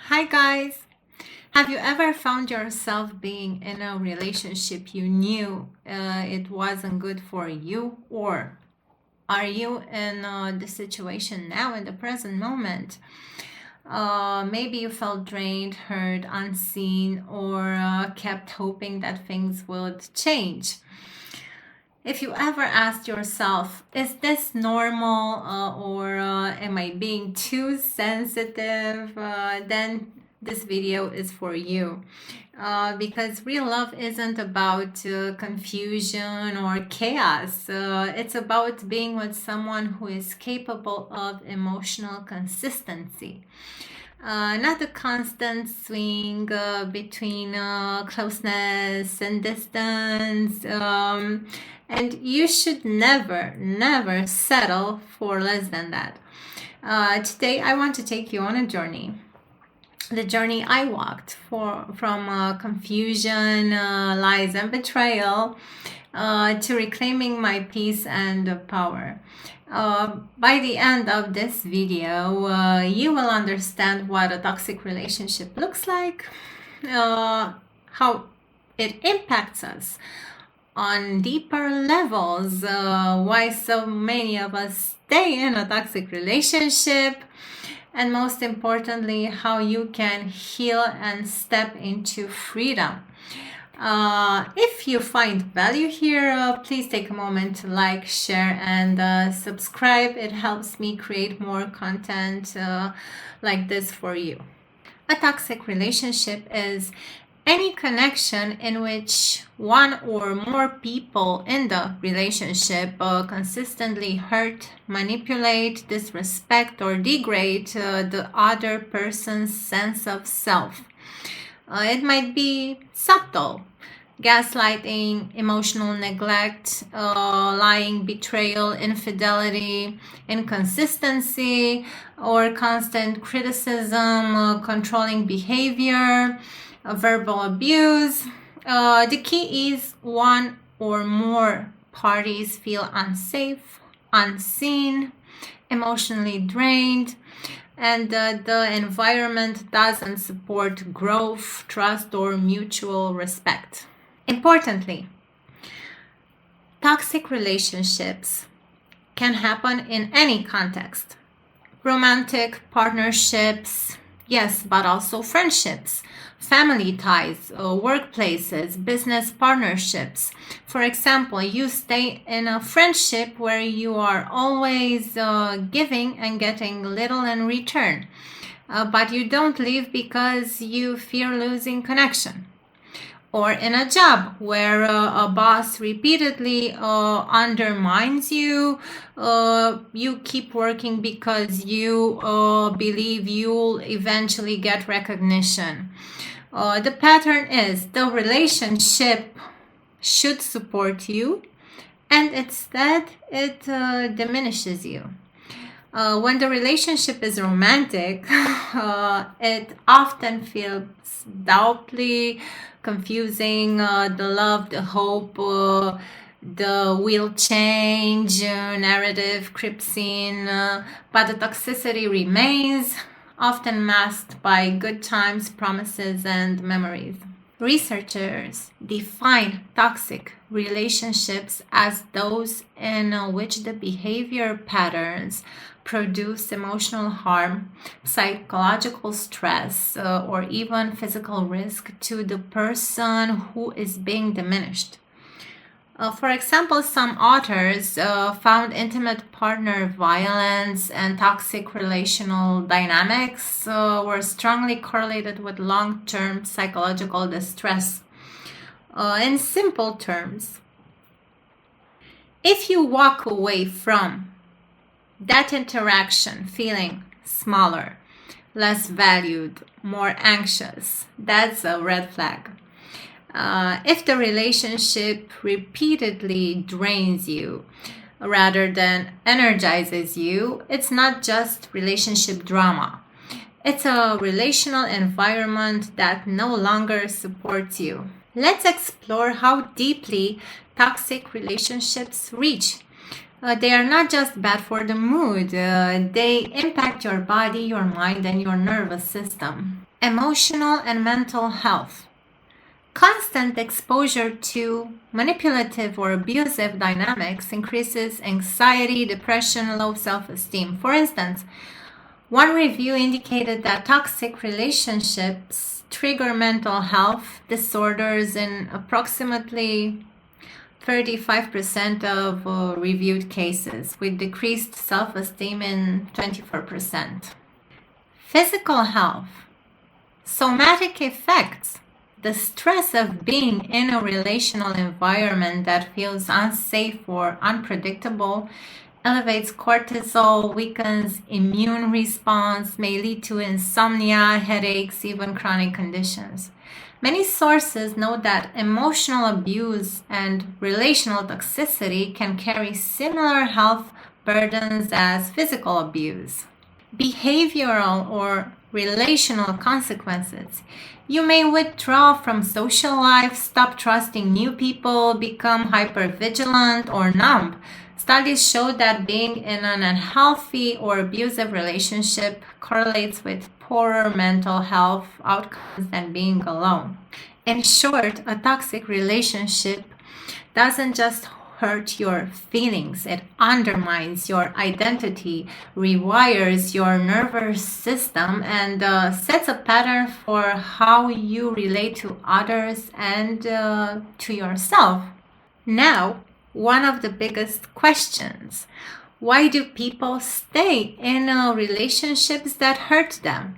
Hi guys! Have you ever found yourself being in a relationship you knew it wasn't good for you? Or are you in the situation now in the present moment? Maybe you felt drained, hurt, unseen, or kept hoping that things would change. If you ever asked yourself, is this normal or am I being too sensitive? Then this video is for you. Because real love isn't about confusion or chaos. It's about being with someone who is capable of emotional consistency. Not a constant swing between closeness and distance. And you should never settle for less than that. Today, I want to take you on a journey. The journey I walked from confusion, lies, and betrayal to reclaiming my peace and power. By the end of this video, you will understand what a toxic relationship looks like, how it impacts us on deeper levels, why so many of us stay in a toxic relationship, and most importantly, how you can heal and step into freedom. If you find value here, please take a moment to like, share, and subscribe. It helps me create more content like this for you. A toxic relationship is any connection in which one or more people in the relationship consistently hurt, manipulate, disrespect, or degrade the other person's sense of self. It might be subtle: gaslighting, emotional neglect, lying, betrayal, infidelity, inconsistency, or constant criticism, controlling behavior, verbal abuse. The key is one or more parties feel unsafe, unseen, emotionally drained, and the environment doesn't support growth, trust, or mutual respect. Importantly, toxic relationships can happen in any context. Romantic partnerships, yes, but also friendships, family ties, workplaces, business partnerships. For example, you stay in a friendship where you are always giving and getting little in return, but you don't leave because you fear losing connection. Or in a job where a boss repeatedly undermines you, you keep working because you believe you'll eventually get recognition. The pattern is the relationship should support you, and instead it diminishes you. When the relationship is romantic, it often feels doubtly confusing. The love, the hope, the will change narrative creeps in, but the toxicity remains, often masked by good times, promises, and memories. Researchers define toxic relationships as those in which the behavior patterns produce emotional harm, psychological stress, or even physical risk to the person who is being diminished. For example, some authors found intimate partner violence and toxic relational dynamics were strongly correlated with long-term psychological distress. In simple terms, if you walk away from that interaction feeling smaller, less valued, more anxious, that's a red flag. If the relationship repeatedly drains you rather than energizes you, it's not just relationship drama. It's a relational environment that no longer supports you. Let's explore how deeply toxic relationships reach. They are not just bad for the mood, they impact your body, your mind, and your nervous system. Emotional and mental health. Constant exposure to manipulative or abusive dynamics increases anxiety, depression, low self-esteem. For instance, one review indicated that toxic relationships trigger mental health disorders in approximately 35% of reviewed cases, with decreased self-esteem in 24%. Physical health. Somatic effects. The stress of being in a relational environment that feels unsafe or unpredictable elevates cortisol, weakens immune response, may lead to insomnia, headaches, even chronic conditions. Many sources note that emotional abuse and relational toxicity can carry similar health burdens as physical abuse. Behavioral or relational consequences. You may withdraw from social life, stop trusting new people, become hypervigilant or numb. Studies show that being in an unhealthy or abusive relationship correlates with poorer mental health outcomes than being alone. In short, a toxic relationship doesn't just hurt your feelings, it undermines your identity, rewires your nervous system, and sets a pattern for how you relate to others and to yourself. Now, one of the biggest questions: why do people stay in relationships that hurt them?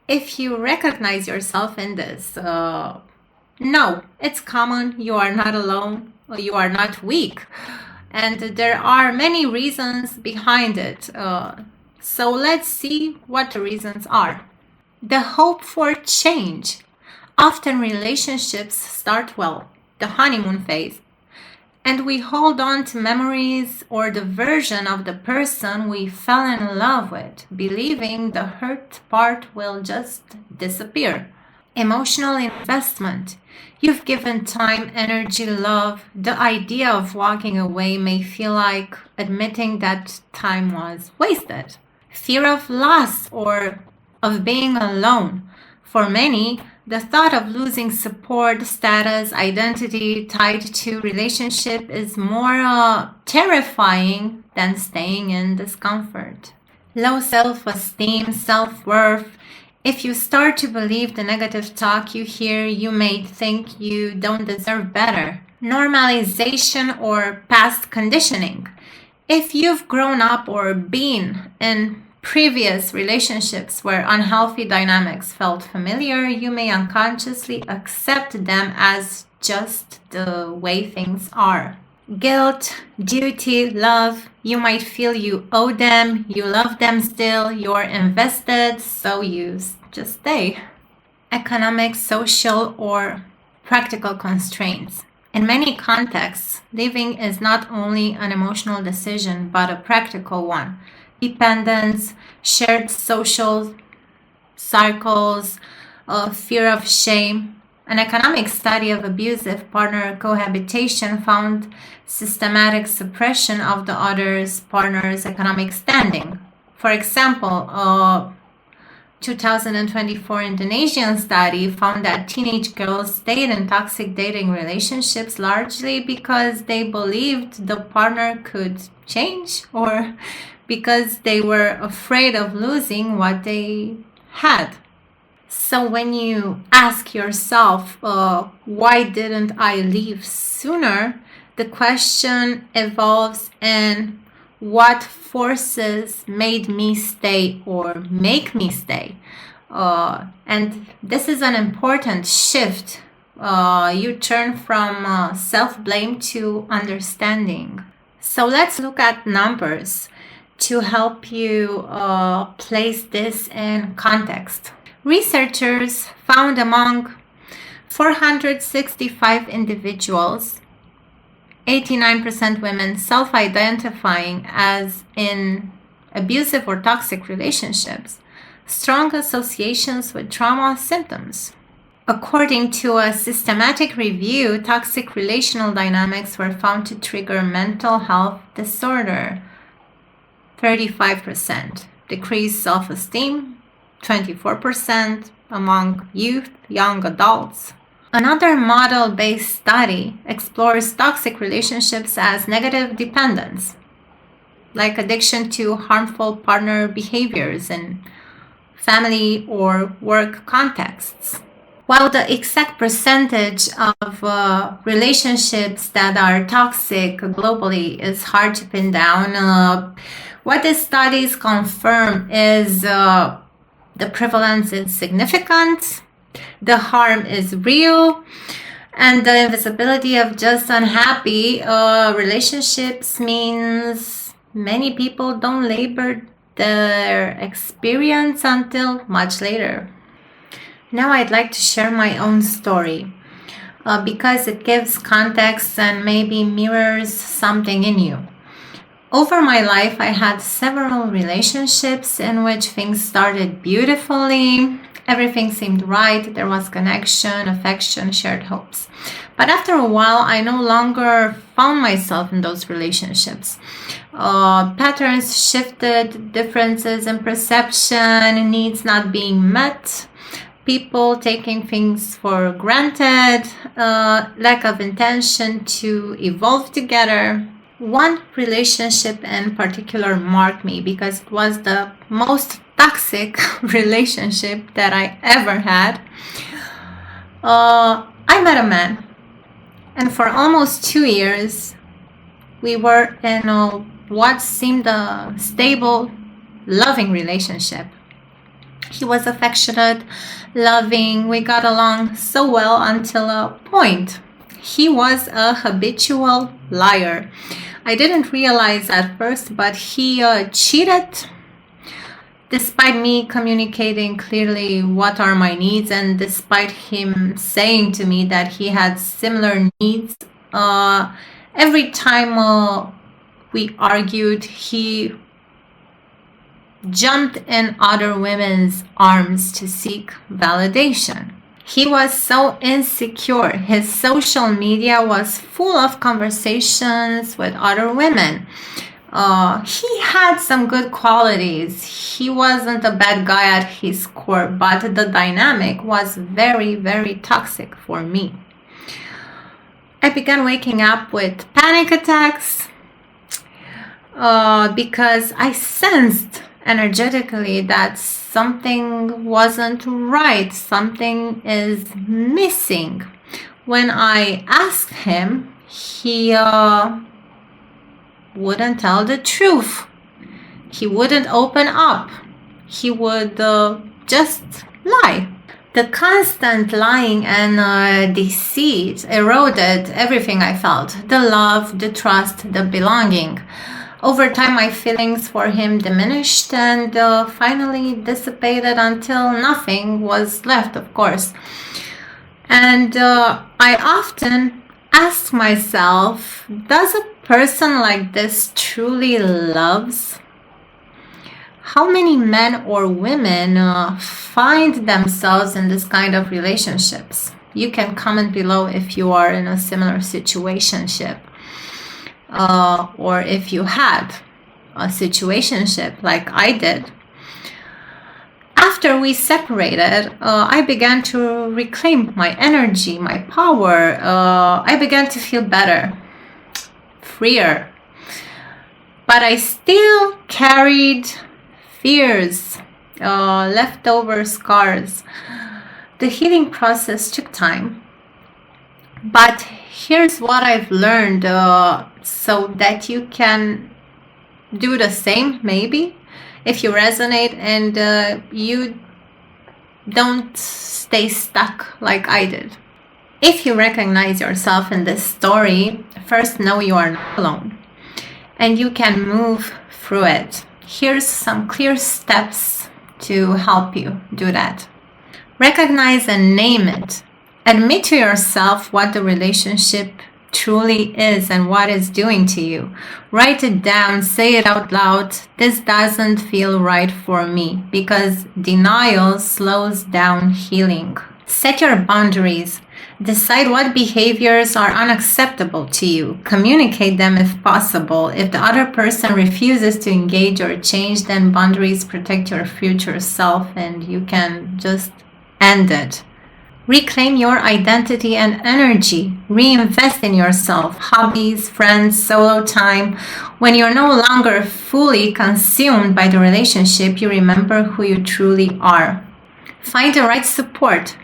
If you recognize yourself in this, no, it's common. You are not alone. You are not weak. And there are many reasons behind it. So let's see what the reasons are. The hope for change. Often relationships start well, the honeymoon phase, and we hold on to memories or the version of the person we fell in love with, believing the hurt part will just disappear. Emotional investment. You've given time, energy, love. The idea of walking away may feel like admitting that time was wasted. Fear of loss or of being alone. For many, the thought of losing support, status, identity tied to relationship is more terrifying than staying in discomfort. Low self-esteem, self-worth. If you start to believe the negative talk you hear, you may think you don't deserve better. Normalization or past conditioning. If you've grown up or been in previous relationships where unhealthy dynamics felt familiar, you may unconsciously accept them as just the way things are. Guilt, duty, love. You might feel you owe them, you love them still, you're invested, so you just stay. Economic, social, or practical constraints. In many contexts, leaving is not only an emotional decision, but a practical one. Dependence, shared social cycles, fear of shame. An economic study of abusive partner cohabitation found systematic suppression of the other's partner's economic standing. For example, a 2024 Indonesian study found that teenage girls stayed in toxic dating relationships largely because they believed the partner could change or because they were afraid of losing what they had. So when you ask yourself, why didn't I leave sooner? The question evolves in what forces made me stay or make me stay. And this is an important shift. You turn from self-blame to understanding. So let's look at numbers to help you place this in context. Researchers found among 465 individuals, 89% women self-identifying as in abusive or toxic relationships, strong associations with trauma symptoms. According to a systematic review, toxic relational dynamics were found to trigger mental health disorder, 35%, decreased self-esteem, 24% among youth, young adults. Another model-based study explores toxic relationships as negative dependence, like addiction to harmful partner behaviors in family or work contexts. While the exact percentage of relationships that are toxic globally is hard to pin down, what the studies confirm is the prevalence is significant, the harm is real, and the invisibility of just unhappy relationships means many people don't label their experience until much later. Now I'd like to share my own story because it gives context and maybe mirrors something in you. Over my life, I had several relationships in which things started beautifully. Everything seemed right. There was connection, affection, shared hopes. But after a while, I no longer found myself in those relationships. Patterns shifted, differences in perception, needs not being met, people taking things for granted, lack of intention to evolve together. One relationship in particular marked me because it was the most toxic relationship that I ever had. I met a man, and for almost 2 years, we were in what seemed a stable, loving relationship. He was affectionate, loving, we got along so well until a point. He was a habitual liar. I didn't realize at first, but he cheated despite me communicating clearly what are my needs, and despite him saying to me that he had similar needs. Every time we argued, he jumped in other women's arms to seek validation. He was so insecure. His social media was full of conversations with other women. He had some good qualities. He wasn't a bad guy at his core, but the dynamic was very, very toxic for me. I began waking up with panic attacks because I sensed energetically that something wasn't right, something is missing. When I asked him, he wouldn't tell the truth. He wouldn't open up. He would just lie. The constant lying and deceit eroded everything I felt. The love, the trust, the belonging. Over time, my feelings for him diminished and finally dissipated until nothing was left, of course. And I often ask myself, does a person like this truly loves? How many men or women find themselves in this kind of relationships? You can comment below if you are in a similar situationship. Or if you had a situationship like I did. After we separated, I began to reclaim my energy, my power. I began to feel better, freer. But I still carried fears, leftover scars. The healing process took time. But here's what I've learned so that you can do the same, maybe, if you resonate and you don't stay stuck like I did. If you recognize yourself in this story, first know you are not alone and you can move through it. Here's some clear steps to help you do that. Recognize and name it. Admit to yourself what the relationship truly is and what it's doing to you. Write it down, say it out loud. This doesn't feel right for me, because denial slows down healing. Set your boundaries. Decide what behaviors are unacceptable to you. Communicate them if possible. If the other person refuses to engage or change, then boundaries protect your future self and you can just end it. Reclaim your identity and energy. Reinvest in yourself. Hobbies, friends, solo time. When you're no longer fully consumed by the relationship, you remember who you truly are. Find the right support.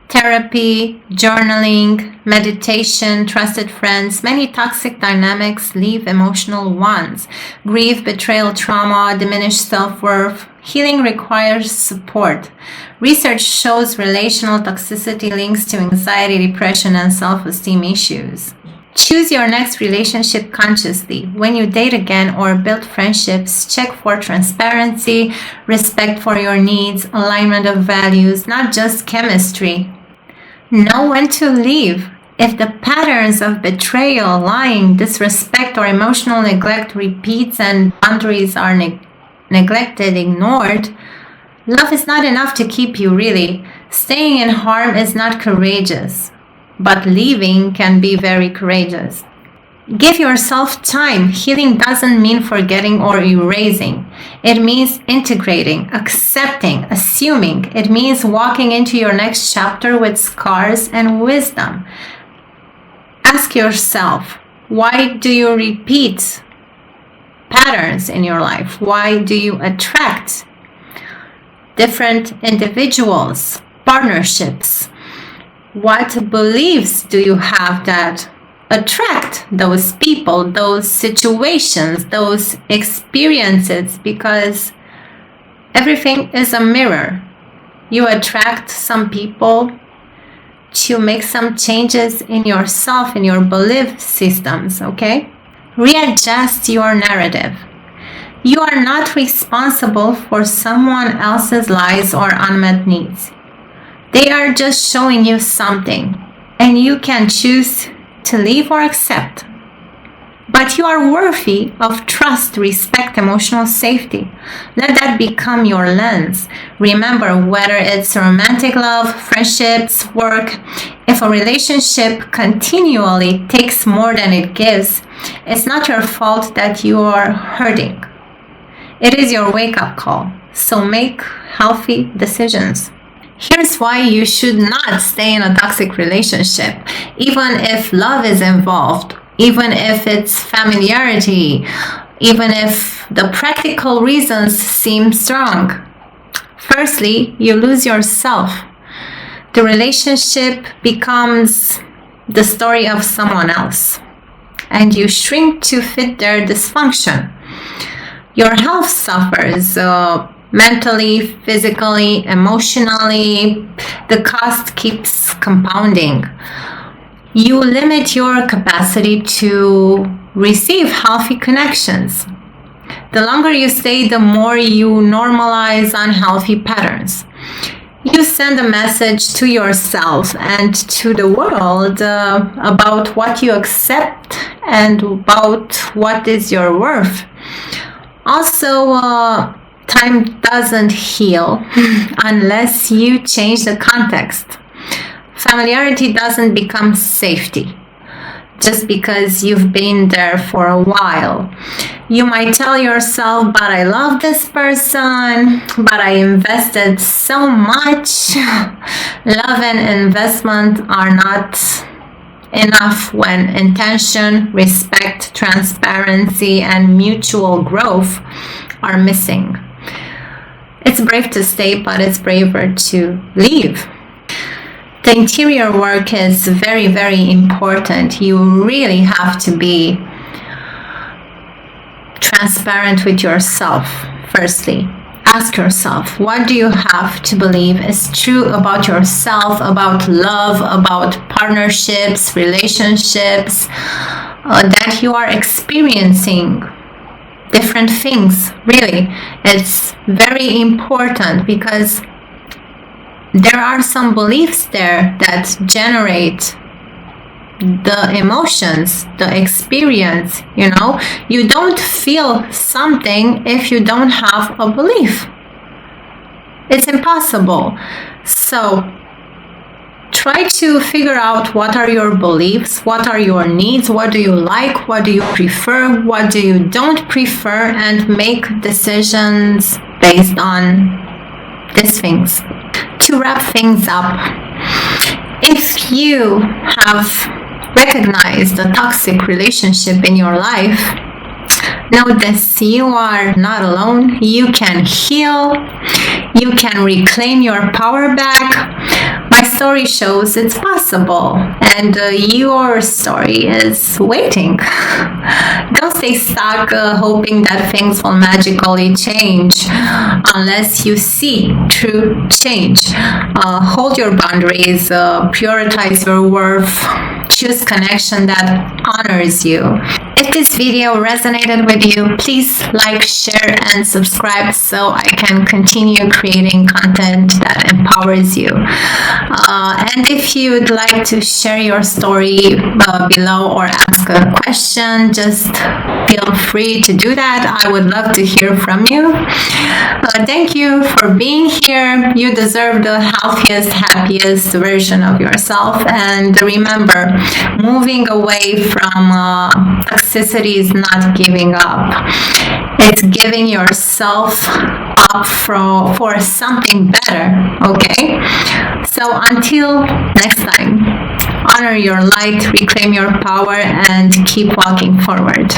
Therapy, journaling, meditation, trusted friends. Many toxic dynamics leave emotional ones. Grief, betrayal, trauma, diminished self-worth. Healing requires support. Research shows relational toxicity links to anxiety, depression, and self-esteem issues. Choose your next relationship consciously. When you date again or build friendships, check for transparency, respect for your needs, alignment of values, not just chemistry. Know when to leave. If the patterns of betrayal, lying, disrespect, or emotional neglect repeats and boundaries are neglected, ignored, love is not enough to keep you really. Staying in harm is not courageous, but leaving can be very courageous. Give yourself time. Healing doesn't mean forgetting or erasing. It means integrating, accepting, assuming. It means walking into your next chapter with scars and wisdom. Ask yourself, why do you repeat patterns in your life? Why do you attract different individuals, partnerships? What beliefs do you have that attract those people, those situations, those experiences? Because everything is a mirror. You attract some people to make some changes in yourself, in your belief systems, okay? Readjust your narrative. You are not responsible for someone else's lies or unmet needs. They are just showing you something, and you can choose to leave or accept. But you are worthy of trust, respect, emotional safety. Let that become your lens. Remember, whether it's romantic love, friendships, work, if a relationship continually takes more than it gives, it's not your fault that you are hurting. It is your wake-up call. So make healthy decisions. Here's why you should not stay in a toxic relationship, even if love is involved, even if it's familiarity, even if the practical reasons seem strong. Firstly, you lose yourself. The relationship becomes the story of someone else, and you shrink to fit their dysfunction. Your health suffers. Mentally, physically, emotionally, the cost keeps compounding. You limit your capacity to receive healthy connections. The longer you stay, the more you normalize unhealthy patterns. You send a message to yourself and to the world about what you accept and about what is your worth. Also, time doesn't heal unless you change the context. Familiarity doesn't become safety just because you've been there for a while. You might tell yourself, but I love this person, but I invested so much. Love and investment are not enough when intention, respect, transparency, and mutual growth are missing. It's brave to stay, but it's braver to leave. The interior work is very, very important. You really have to be transparent with yourself, firstly. Ask yourself, what do you have to believe is true about yourself, about love, about partnerships, relationships, that you are experiencing different things, really. It's very important because there are some beliefs there that generate the emotions, the experience, You don't feel something if you don't have a belief. It's impossible. So Try to figure out what are your beliefs, what are your needs, what do you like, what do you prefer, what do you don't prefer, and make decisions based on these things. To wrap things up, if you have recognized a toxic relationship in your life, know this: you are not alone. You can heal. You can reclaim your power back. My story shows it's possible, and your story is waiting. Don't stay stuck hoping that things will magically change unless you see true change. Hold your boundaries, prioritize your worth, choose connection that honors you. If this video resonated with you, please like, share, and subscribe so I can continue creating content that empowers you. And if you'd like to share your story below or ask a question, just feel free to do that. I would love to hear from you. Thank you for being here. You deserve the healthiest, happiest version of yourself. And remember, moving away from toxicity is not giving up. It's giving yourself up for something better, okay? So until next time, honor your light, reclaim your power, and keep walking forward.